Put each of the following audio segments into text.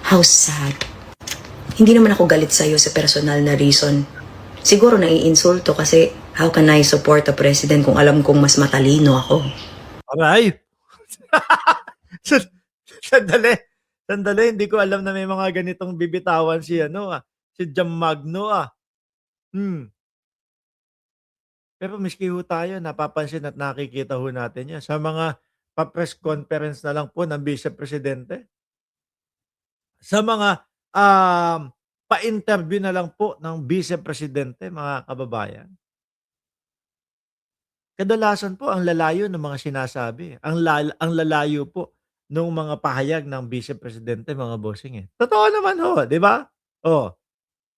How sad. Hindi naman ako galit sa'yo sa personal na reason. Siguro naiinsulto kasi how can I support a president kung alam kong mas matalino ako? Aray! Sandali. Sandali, hindi ko alam na may mga ganitong bibitawan si si Jam Magno Pero miski ho tayo napapansin at nakikita ho natin 'yan sa mga pa-press conference na lang po ng Vice Presidente. Sa mga, pa-interview na lang po ng Vice Presidente, mga kababayan. Kadalasan po ang lalayo ng mga sinasabi, ang lalayo po nung mga pahayag ng Vice Presidente, mga bossing, eh. Totoo naman ho, 'di ba? Oh,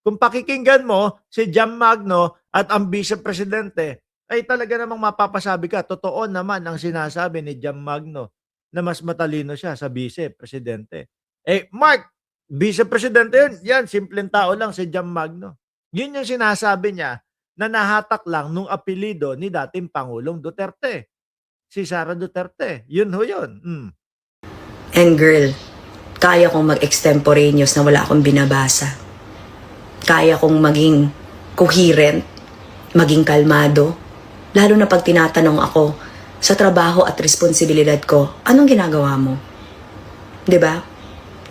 kung pakikinggan mo si Jam Magno at ang Vice Presidente, ay talaga namang mapapasabi ka, totoo naman ang sinasabi ni Jam Magno na mas matalino siya sa Vice Presidente. Eh, Mark, Vice Presidente yun, yan, simpleng tao lang si Jam Magno. Yun yung sinasabi niya na nahatak lang nung apelido ni dating Pangulong Duterte, si Sara Duterte. Yun ho yun. And girl, kaya kong mag-extemporaneous na wala akong binabasa. Kaya kong maging coherent, maging kalmado, lalo na pag tinatanong ako sa trabaho at responsibilidad ko, anong ginagawa mo? 'Di ba?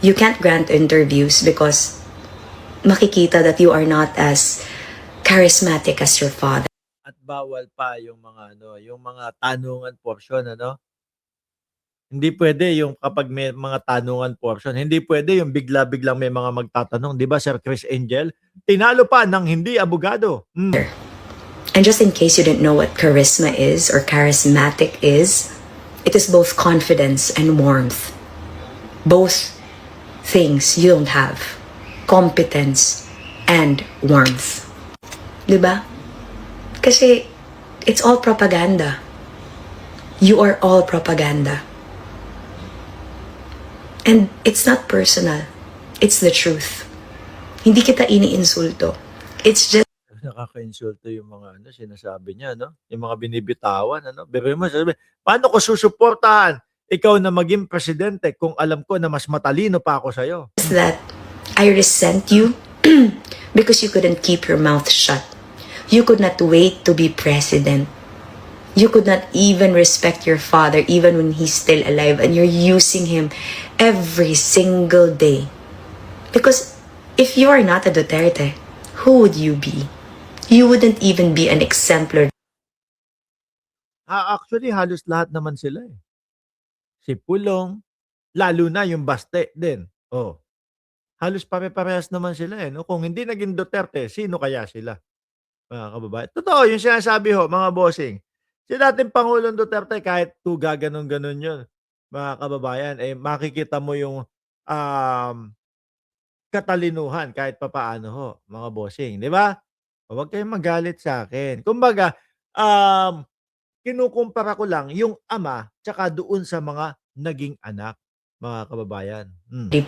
You can't grant interviews because makikita that you are not as charismatic as your father. At bawal pa yung mga yung mga tanungan portion Hindi pwede yung kapag may mga tanungan portion, hindi pwede yung bigla-biglang may mga magtatanong, 'di ba Sir Chris Angel? Tinalo pa ng hindi abogado. And just in case you didn't know what charisma is or charismatic is, it is both confidence and warmth. Both things you don't have. Competence and warmth. Diba? Kasi it's all propaganda. You are all propaganda. And it's not personal. It's the truth. Hindi kita iniinsulto. It's just Nakaka-insulto yung mga sinasabi niya, yung mga binibitawan, Pero mo sabi, paano ko susuportahan ikaw na maging presidente kung alam ko na mas matalino pa ako sa'yo? that I resent you because you couldn't keep your mouth shut. You could not wait to be president. You could not even respect your father even when he's still alive, and you're using him every single day. Because if you are not a Duterte, who would you be? You wouldn't even be an exemplar. Actually, halos lahat naman sila eh. Si Pulong, lalo na yung Baste din. Halos pare-parehas naman sila eh. Kung hindi naging Duterte, sino kaya sila? Mga kababayan. Totoo, yung sinasabi ho, mga bossing. Si dating Pangulong Duterte, kahit gaganon-ganon yun, mga kababayan, makikita mo yung katalinuhan kahit papaano ho, mga bossing. Di ba? Huwag kayong magalit sa akin. Kumbaga, kinukumpara ko lang yung ama tsaka doon sa mga naging anak, mga kababayan.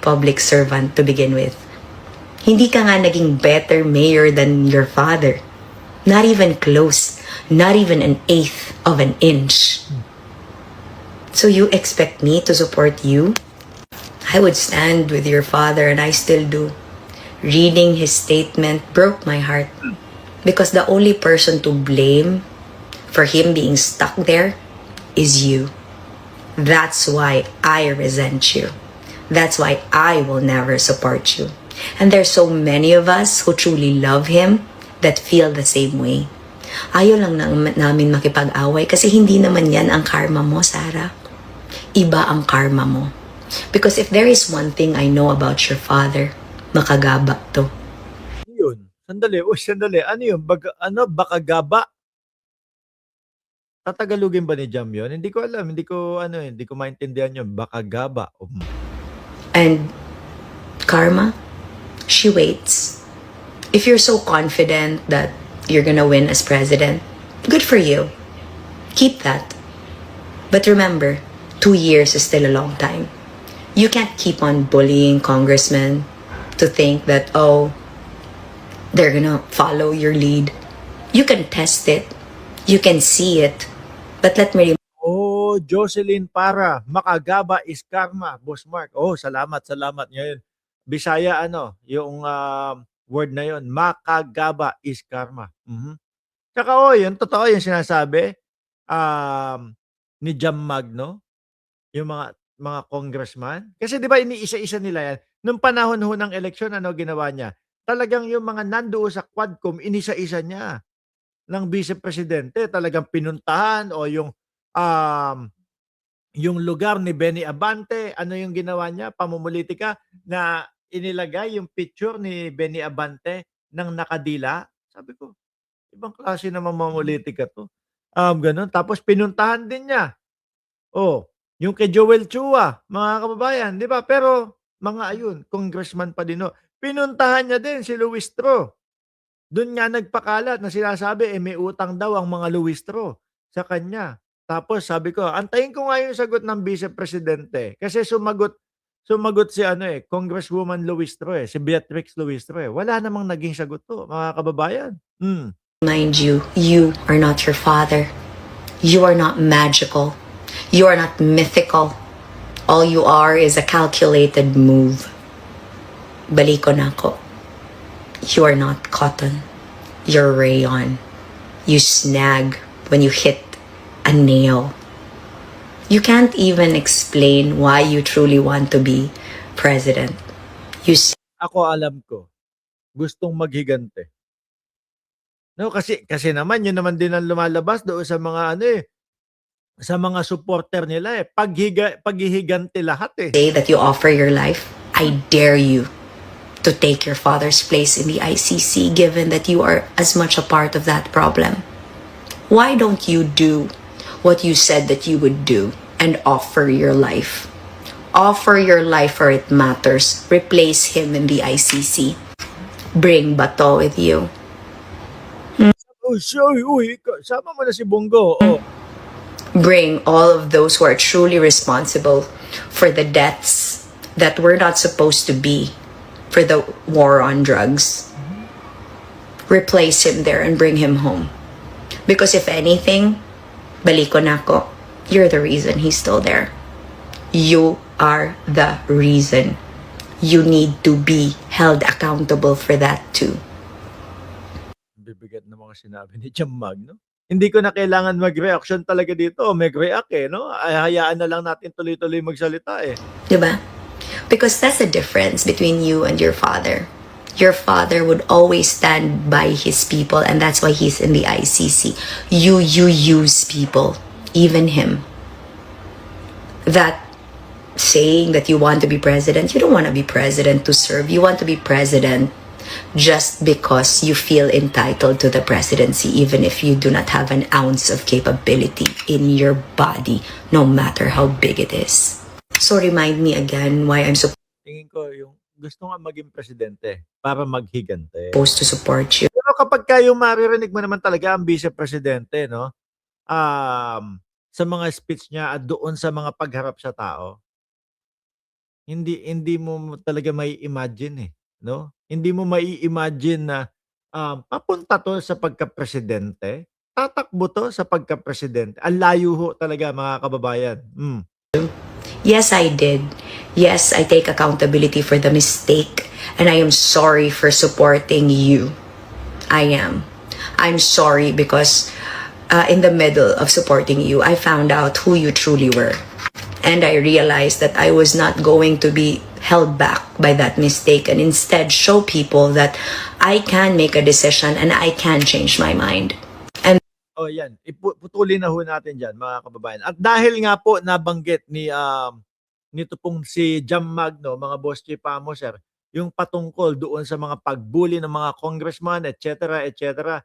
Public servant to begin with. Hindi ka nga naging better mayor than your father. Not even close. Not even an eighth of an inch. So you expect me to support you? I would stand with your father, and I still do. Reading his statement broke my heart. Because the only person to blame for him being stuck there is you. That's why I resent you. That's why I will never support you. And there's so many of us who truly love him that feel the same way. Ayaw lang namin makipag-away kasi hindi naman yan ang karma mo, Sarah. Iba ang karma mo. Because if there is one thing I know about your father, makagaba to. Yun. Sandali. Ano yun? Bakagaba? Tatagalugin ba ni Jam yun? Hindi ko alam. Hindi ko maintindihan yun. Bakagaba. And karma, she waits. If you're so confident that you're gonna win as president, good for you. Keep that. But remember, 2 years is still a long time. You can't keep on bullying congressmen to think that, they're gonna follow your lead. You can test it. You can see it. But let me Jocelyn Para, makagaba is karma, Boss Mark. Oh, salamat, salamat. Ngayon, Bisaya yung word na yon, makagaba is karma. Tsaka yun, totoo yung sinasabi um, ni Jam Magno, yung mga congressman. Kasi 'di ba iniisa-isa nila yan. Nung panahon ho ng eleksyon, ano ginawa niya? Talagang yung mga nandoon sa Quadcom, inisa-isa niya ng vice presidente. Talagang pinuntahan o yung lugar ni Benny Abante, ano yung ginawa niya? Pamumulitika na inilagay yung picture ni Benny Abante ng nakadila. Sabi ko, ibang klase naman mamumulitika 'to. Gano'n. Tapos pinuntahan din niya. Oh, yung kay Joel Chua, mga kababayan, 'di ba? Pero mga ayun, congressman pa din, pinuntahan niya din si Luistro. Do'n nga nagpakalat na sinasabi, may utang daw ang mga Luistro sa kanya. Tapos sabi ko, antayin ko nga yung sagot ng Vice Presidente. Kasi sumagot si Congresswoman Luistro, si Beatrix Luistro. Wala namang naging sagot 'to, mga kababayan. Mind you, you are not your father. You are not magical. You are not mythical. All you are is a calculated move. Baliko na ako. You are not cotton. You're rayon. You snag when you hit a nail. You can't even explain why you truly want to be president. You Ako alam ko, gustong maghigante. No, kasi naman yun naman din ang lumalabas doon sa mga sa mga supporter nila paghihigante lahat say that you offer your life. I dare you to take your father's place in the ICC, given that you are as much a part of that problem. Why don't you do what you said that you would do and offer your life? Offer your life for it matters. Replace him in the ICC. Bring Bato with you. Sama mo na si Bongo. Bring all of those who are truly responsible for the deaths that were not supposed to be, for the war on drugs. Replace him there and bring him home. Because if anything, baliko na ako, you're the reason he's still there. You are the reason. You need to be held accountable for that too. Bibigat na mga sinabi ni Jam Magno. Hindi ko na kailangan mag-reaction talaga dito. Mag-react no? Ay, hayaan na lang natin tuloy-tuloy magsalita Diba? Because that's the difference between you and your father. Your father would always stand by his people, and that's why he's in the ICC. You use people, even him. That saying that you want to be president, you don't want to be president to serve. You want to be president just because you feel entitled to the presidency, even if you do not have an ounce of capability in your body, no matter how big it is. So remind me again why I'm Tingin ko yung gusto nga maging presidente para maghigante. supposed to support you. Pero kapag kayo maririnig mo naman talaga ang vice presidente, no? Sa mga speech niya at doon sa mga pagharap sa tao, hindi mo talaga may imagine no? Hindi mo mai-imagine na papunta to sa pagka-presidente. Tatakbo to sa pagka-presidente. Ang layo ho talaga, mga kababayan. Yes, I did. Yes, I take accountability for the mistake, and I am sorry for supporting you. I am. I'm sorry because in the middle of supporting you, I found out who you truly were. And I realized that I was not going to be held back by that mistake, and instead show people that I can make a decision and I can change my mind. And yan. Putulin na ho natin dyan, mga kababayan. At dahil nga po nabanggit nito pong si Jam Magno, mga Boss Chief Amo, sir, yung patungkol doon sa mga pagbuli ng mga congressman, etc., etc.,